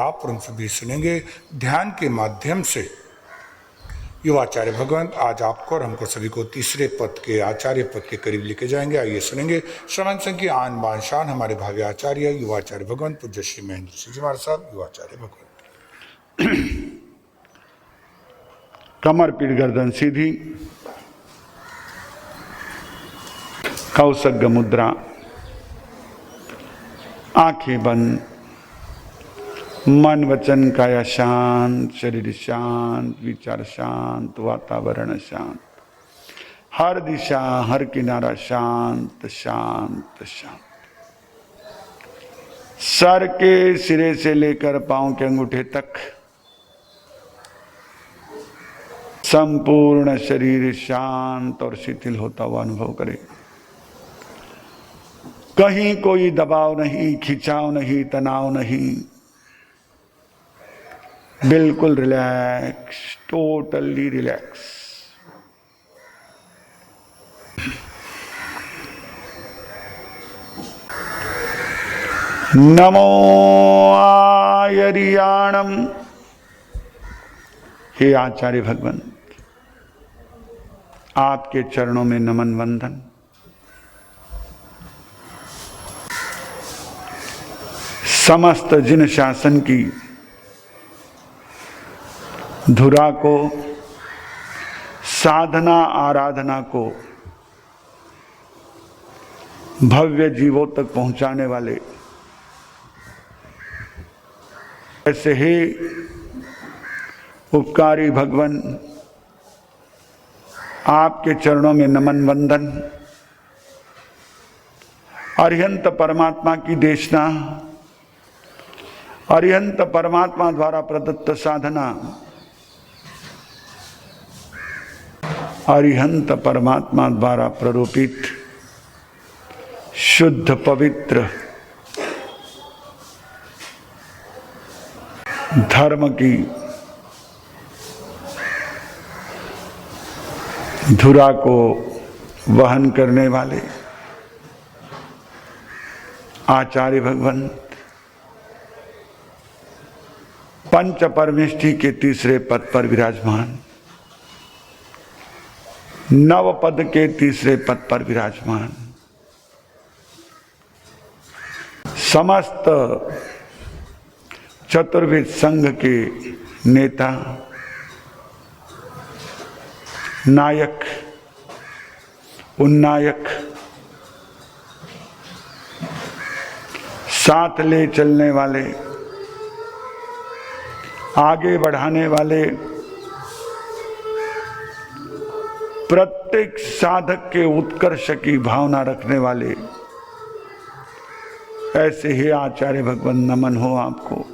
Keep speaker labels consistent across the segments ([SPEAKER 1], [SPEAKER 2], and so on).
[SPEAKER 1] आप और हम सभी सुनेंगे ध्यान के माध्यम से युवाचार्य भगवंत आज आपको और हमको सभी को तीसरे पद के आचार्य पद के करीब लेके जाएंगे। आइए सुनेंगे श्रवण संघ की आन बान शान हमारे भाग्य आचार्य युवाचार्य भगवंत पूज्य श्री महेंद्र सिंह जी महाराज साहब। युवाचार्य भगवंत।
[SPEAKER 2] कमर पीठ गर्दन सीधी, कौसग्य मुद्रा, आंखें बंद, मन वचन काया शांत, शरीर शांत, विचार शांत, वातावरण शांत, हर दिशा हर किनारा शांत शांत शांत। सर के सिरे से लेकर पांव के अंगूठे तक संपूर्ण शरीर शांत और शिथिल होता हुआ अनुभव करें। कहीं कोई दबाव नहीं, खिंचाव नहीं, तनाव नहीं, बिल्कुल रिलैक्स, टोटली रिलैक्स। नमो आयर्याणम। हे आचार्य भगवंत, आपके चरणों में नमन वंदन। समस्त जिन शासन की धुरा को, साधना आराधना को भव्य जीवों तक पहुंचाने वाले ऐसे ही उपकारी भगवान, आपके चरणों में नमन वंदन। अरिहंत परमात्मा की देशना, अरिहंत परमात्मा द्वारा प्रदत्त साधना, अरिहंत परमात्मा द्वारा प्ररूपित शुद्ध पवित्र धर्म की धुरा को वहन करने वाले आचार्य भगवंत, पंच परमेष्ठि के तीसरे पद पर विराजमान, नव पद के तीसरे पद पर विराजमान, समस्त चतुर्विद संघ के नेता, नायक, उन्नायक, साथ ले चलने वाले, आगे बढ़ाने वाले, प्रत्येक साधक के उत्कर्ष की भावना रखने वाले ऐसे ही आचार्य भगवान, नमन हो आपको।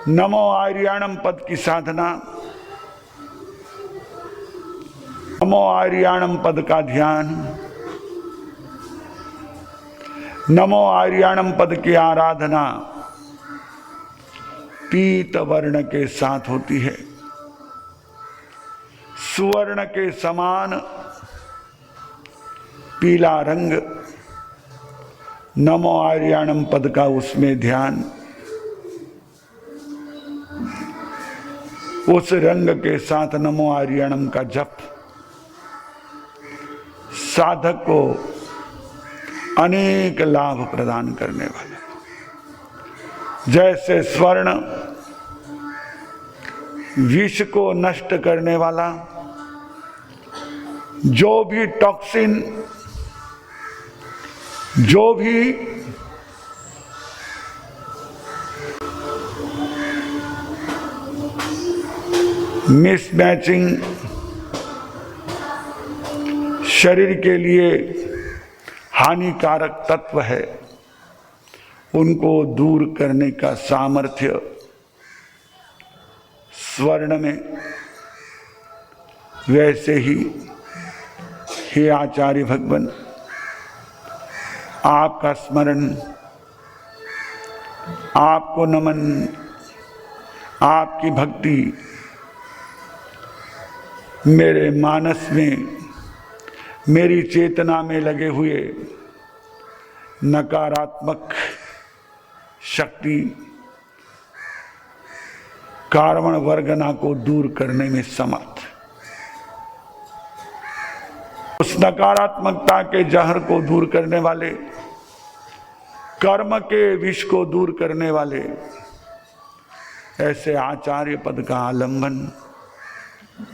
[SPEAKER 2] नमो आर्याणम पद की साधना, नमो आर्याणम पद का ध्यान, नमो आर्याणम पद की आराधना पीत वर्ण के साथ होती है। सुवर्ण के समान पीला रंग, नमो आर्याणम पद का उसमें ध्यान, उस रंग के साथ नमो आर्याणम का जप साधक को अनेक लाभ प्रदान करने वाला। जैसे स्वर्ण विष को नष्ट करने वाला, जो भी टॉक्सिन, जो भी मिसमैचिंग शरीर के लिए हानिकारक तत्व है, उनको दूर करने का सामर्थ्य स्वर्ण में, वैसे ही हे आचार्य भगवान, आपका स्मरण, आपको नमन, आपकी भक्ति मेरे मानस में, मेरी चेतना में लगे हुए नकारात्मक शक्ति कारण वर्गना को दूर करने में समर्थ। उस नकारात्मकता के जहर को दूर करने वाले, कर्म के विष को दूर करने वाले ऐसे आचार्य पद का आलंबन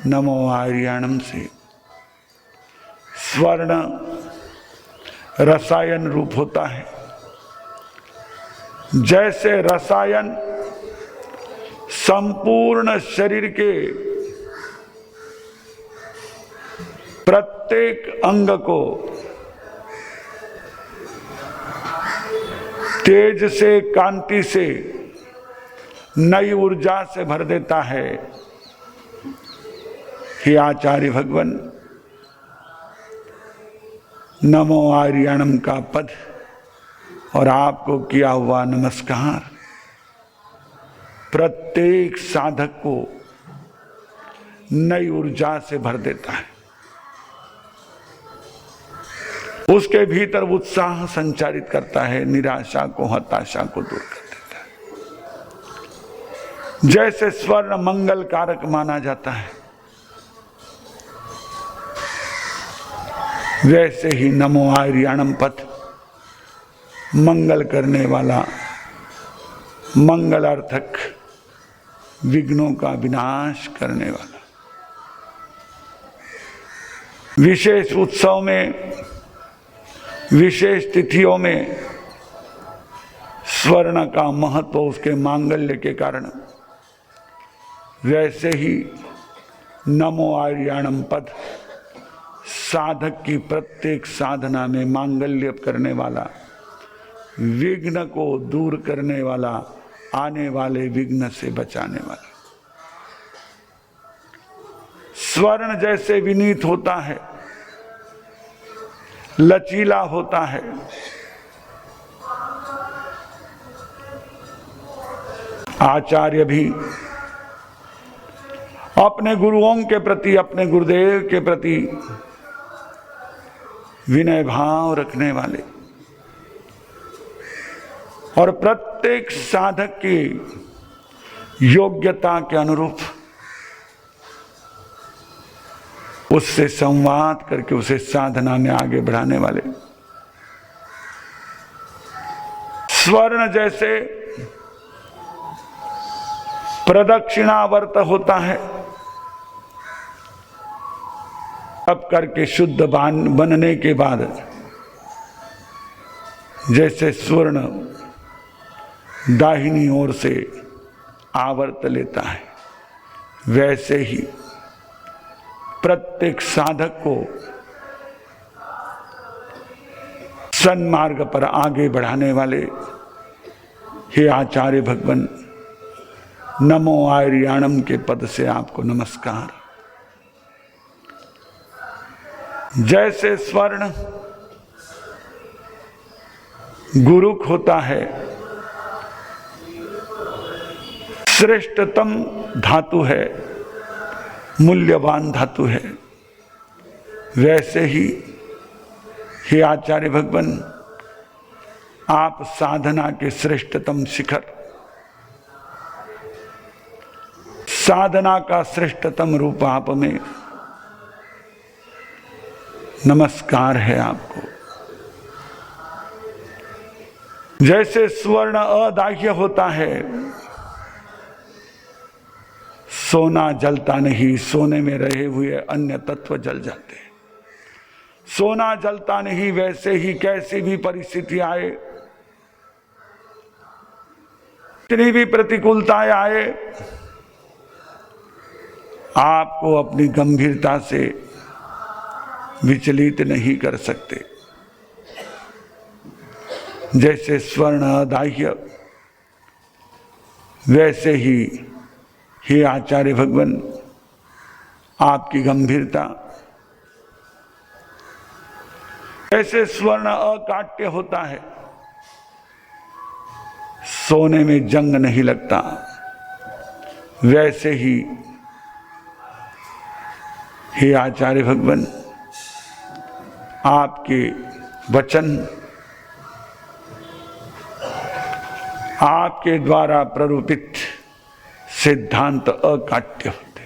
[SPEAKER 2] नमो आर्याणम से स्वर्ण रसायन रूप होता है। जैसे रसायन संपूर्ण शरीर के प्रत्येक अंग को तेज से, कांति से, नई ऊर्जा से भर देता है, हे आचार्य भगवान नमो आर्याणम का पद और आपको किया हुआ नमस्कार प्रत्येक साधक को नई ऊर्जा से भर देता है, उसके भीतर उत्साह संचारित करता है, निराशा को, हताशा को दूर कर देता है। जैसे स्वर्ण मंगल कारक माना जाता है, वैसे ही नमो आर्याणम पद मंगल करने वाला, मंगलार्थक, विघ्नों का विनाश करने वाला। विशेष उत्सव में, विशेष तिथियों में स्वर्ण का महत्व उसके मांगल्य के कारण, वैसे ही नमो आर्याणम पद साधक की प्रत्येक साधना में मांगल्य करने वाला, विघ्न को दूर करने वाला, आने वाले विघ्न से बचाने वाला। स्वर्ण जैसे विनीत होता है, लचीला होता है, आचार्य भी अपने गुरुओं के प्रति, अपने गुरुदेव के प्रति विनय भाव रखने वाले और प्रत्येक साधक की योग्यता के अनुरूप उससे संवाद करके उसे साधना में आगे बढ़ाने वाले। स्वर्ण जैसे प्रदक्षिणावर्त होता है, अब करके शुद्ध बनने के बाद जैसे स्वर्ण दाहिनी ओर से आवर्त लेता है, वैसे ही प्रत्येक साधक को सन्मार्ग पर आगे बढ़ाने वाले हे आचार्य भगवान नमो आर्याणम के पद से आपको नमस्कार। जैसे स्वर्ण गुरुक होता है, श्रेष्ठतम धातु है, मूल्यवान धातु है, वैसे ही हे आचार्य भगवान आप साधना के श्रेष्ठतम शिखर, साधना का श्रेष्ठतम रूप आप में, नमस्कार है आपको। जैसे स्वर्ण अदाह्य होता है, सोना जलता नहीं, सोने में रहे हुए अन्य तत्व जल जाते हैं। सोना जलता नहीं, वैसे ही कैसी भी परिस्थिति आए, कितनी भी प्रतिकूलताएं आए, आपको अपनी गंभीरता से विचलित नहीं कर सकते। जैसे स्वर्ण अदाह्य, वैसे ही हे आचार्य भगवान आपकी गंभीरता, ऐसे स्वर्ण अकाट्य होता है, सोने में जंग नहीं लगता, वैसे ही हे आचार्य भगवान आपके वचन, आपके द्वारा प्ररूपित सिद्धांत अकाट्य होते,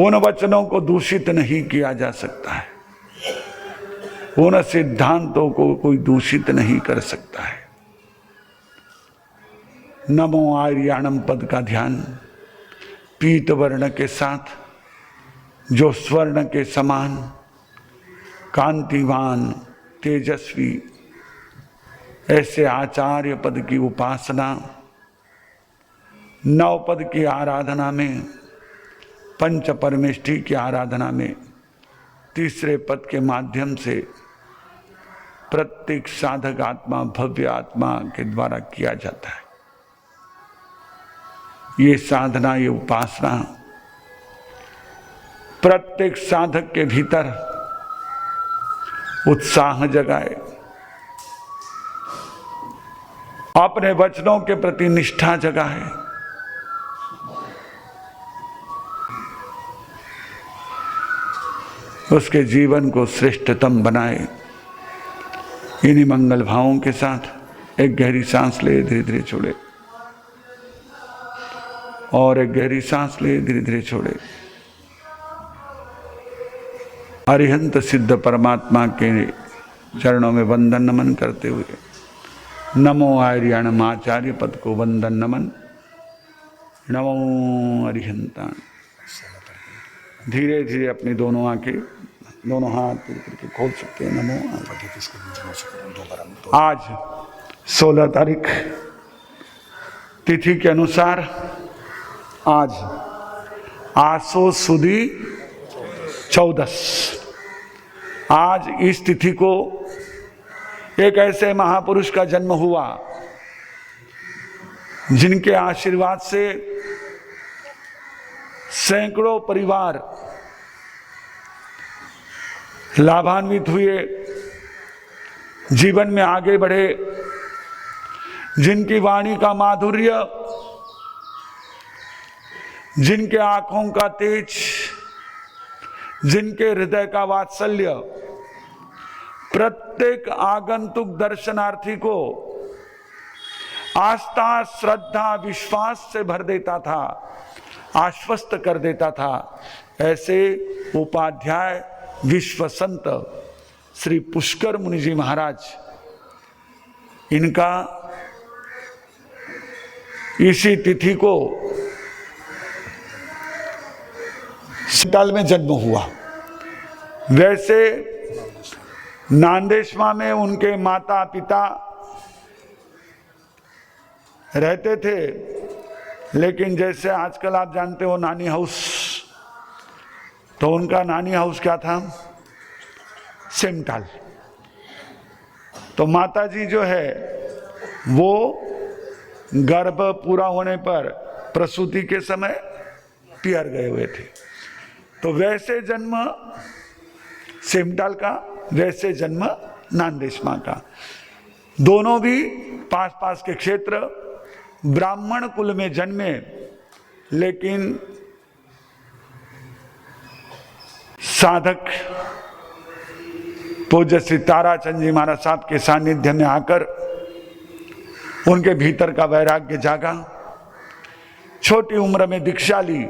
[SPEAKER 2] उन वचनों को दूषित नहीं किया जा सकता है, उन सिद्धांतों को कोई दूषित नहीं कर सकता है। नमो आर्याणम पद का ध्यान पीत वर्ण के साथ, जो स्वर्ण के समान कांतिवान तेजस्वी, ऐसे आचार्य पद की उपासना, नव पद की आराधना में, पंच परमेष्ठी की आराधना में, तीसरे पद के माध्यम से प्रत्येक साधक आत्मा भव्य आत्मा के द्वारा किया जाता है। ये साधना, ये उपासना प्रत्येक साधक के भीतर उत्साह जगाए, अपने वचनों के प्रति निष्ठा जगाए, उसके जीवन को श्रेष्ठतम बनाए। इन्हीं मंगल भावों के साथ एक गहरी सांस ले, धीरे धीरे छोड़े, और एक गहरी सांस ले, धीरे धीरे छोड़े। अरिहंत सिद्ध परमात्मा के चरणों में वंदन नमन करते हुए नमो आर्याणम आचार्य पद को वंदन नमन। नमो अरिहंताण। धीरे धीरे अपनी दोनों आंखें, दोनों हाथ करके खोल सकते हैं। नमो। आज 16 तारीख तिथि के अनुसार आज आसो सुदी 14। आज इस तिथि को एक ऐसे महापुरुष का जन्म हुआ जिनके आशीर्वाद से सैकड़ों परिवार लाभान्वित हुए, जीवन में आगे बढ़े, जिनकी वाणी का माधुर्य, जिनके आंखों का तेज, जिनके हृदय का वात्सल्य प्रत्येक आगंतुक दर्शनार्थी को आस्था, श्रद्धा, विश्वास से भर देता था, आश्वस्त कर देता था। ऐसे उपाध्याय विश्व संत श्री पुष्कर मुनि जी महाराज, इनका इसी तिथि को सीताल में जन्म हुआ। वैसे नांदेशमा में उनके माता पिता रहते थे, लेकिन जैसे आजकल आप जानते हो नानी हाउस, तो उनका नानी हाउस क्या था? सिमटाल। तो माता जी जो है वो गर्भ पूरा होने पर प्रसूति के समय पियर गए हुए थे। तो वैसे जन्म सिमटाल का, वैसे जन्म नांदेशमा का। दोनों भी पास पास के क्षेत्र, ब्राह्मण कुल में जन्मे, लेकिन साधक पूज्य श्री ताराचंद जी महाराज साहब के सानिध्य में आकर उनके भीतर का वैराग्य जागा, छोटी उम्र में दीक्षा ली,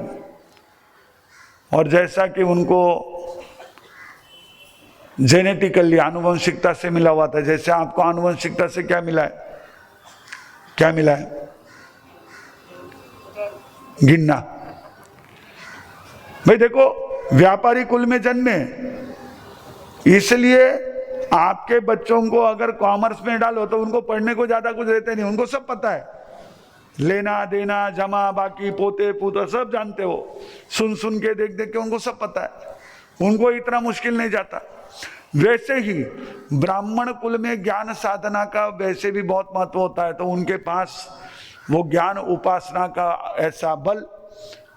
[SPEAKER 2] और जैसा कि उनको जेनेटिकली आनुवंशिकता से मिला हुआ था, जैसे आपको आनुवंशिकता से क्या मिला है? क्या मिला है? गिनना। भाई देखो, व्यापारी कुल में जन्मे, इसलिए आपके बच्चों को अगर कॉमर्स में डालो तो उनको पढ़ने को ज्यादा कुछ रहते नहीं, उनको सब पता है, लेना देना जमा बाकी पोते पूता सब जानते हो, सुन सुन के देख देख के उनको सब पता है, उनको इतना मुश्किल नहीं जाता। वैसे ही ब्राह्मण कुल में ज्ञान साधना का वैसे भी बहुत महत्व होता है, तो उनके पास वो ज्ञान उपासना का ऐसा बल,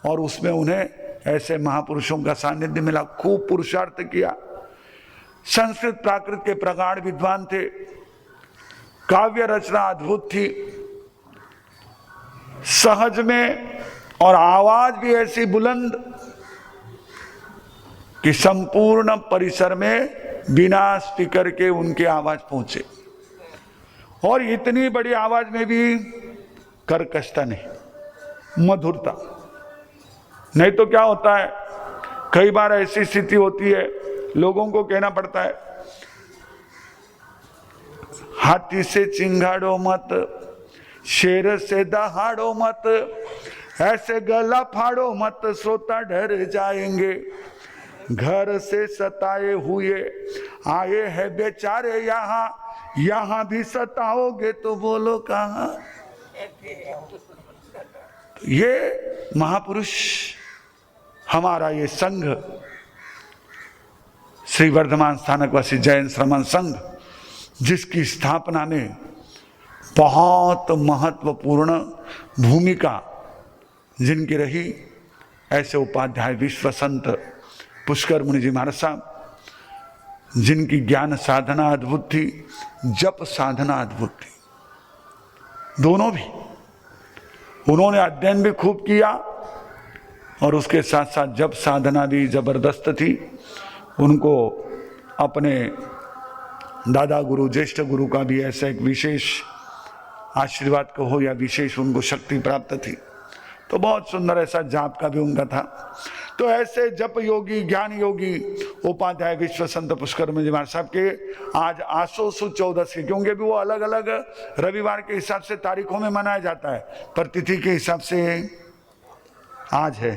[SPEAKER 2] और उसमें उन्हें ऐसे महापुरुषों का सानिध्य मिला। खूब पुरुषार्थ किया, संस्कृत प्राकृत के प्रगाढ़ विद्वान थे, काव्य रचना अद्भुत थी, सहज में, और आवाज भी ऐसी बुलंद कि संपूर्ण परिसर में बिना स्पीकर के उनकी आवाज पहुंचे। और इतनी बड़ी आवाज में भी कर्कशता नहीं, मधुरता। नहीं तो क्या होता है, कई बार ऐसी स्थिति होती है, लोगों को कहना पड़ता है हाथी से चिंगाड़ो मत, शेर से दहाड़ो मत, ऐसे गला फाड़ो मत, श्रोता डर जाएंगे। घर से सताए हुए आए हैं बेचारे यहाँ, यहाँ भी सताओगे तो बोलो कहाँ। ये महापुरुष हमारा ये संघ, श्री वर्धमान स्थानकवासी जैन श्रमण संघ, जिसकी स्थापना में बहुत महत्वपूर्ण भूमिका जिनकी रही, ऐसे उपाध्याय विश्व संत पुष्कर मुनि जी महाराज साहब, जिनकी ज्ञान साधना अद्भुत थी, जप साधना अद्भुत थी, दोनों भी। उन्होंने अध्ययन भी खूब किया और उसके साथ साथ जप साधना भी जबरदस्त थी। उनको अपने दादा गुरु, ज्येष्ठ गुरु का भी ऐसा एक विशेष आशीर्वाद कहो या विशेष उनको शक्ति प्राप्त थी। तो बहुत सुंदर ऐसा जाप का भी उनका था। तो ऐसे जप योगी, ज्ञान योगी उपाध्याय विश्व संत पुष्कर मुनि महाराज साहब के आज आसो सुद 14 के, क्योंकि भी वो अलग अलग रविवार के हिसाब से तारीखों में मनाया जाता है, पर तिथि के हिसाब से आज है।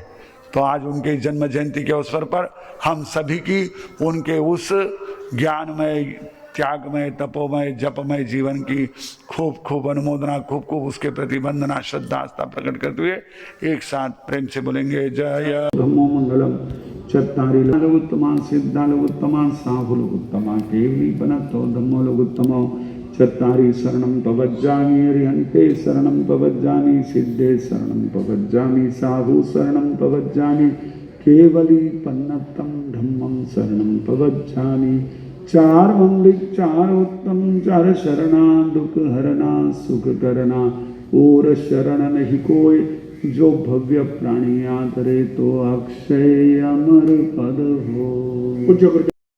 [SPEAKER 2] तो आज उनके जन्म जयंती के अवसर पर हम सभी की उनके उस ज्ञानमय, त्यागमय, तपोमय, जपमय जीवन की खूब खूब अनुमोदना, खूब खूब उसके प्रति वंदना, श्रद्धा, आस्था प्रकट करते हुए एक साथ प्रेम से बोलेंगे जय धम्मो मंगलम चत्तारी लोगोत्तमा सिद्धा लोगोत्तमा साहु लोगोत्तमा केवली बनतो धम्मो लोगोत्तमो चत्तारी शरणं पवज्जामि हरिहंते शरणं पवज्जामि सिद्धे शरणं पवज्जामि साहु शरणं पवज्जामि केवली पन्नतम धम्मं शरणं पवज्जामि। चार मंगलिक चार उत्तम, चार शरणा दुख हरना सुख करना, और शरण नहीं कोई जो भव्य प्राणी आदरे तो अक्षय अमर पद हो।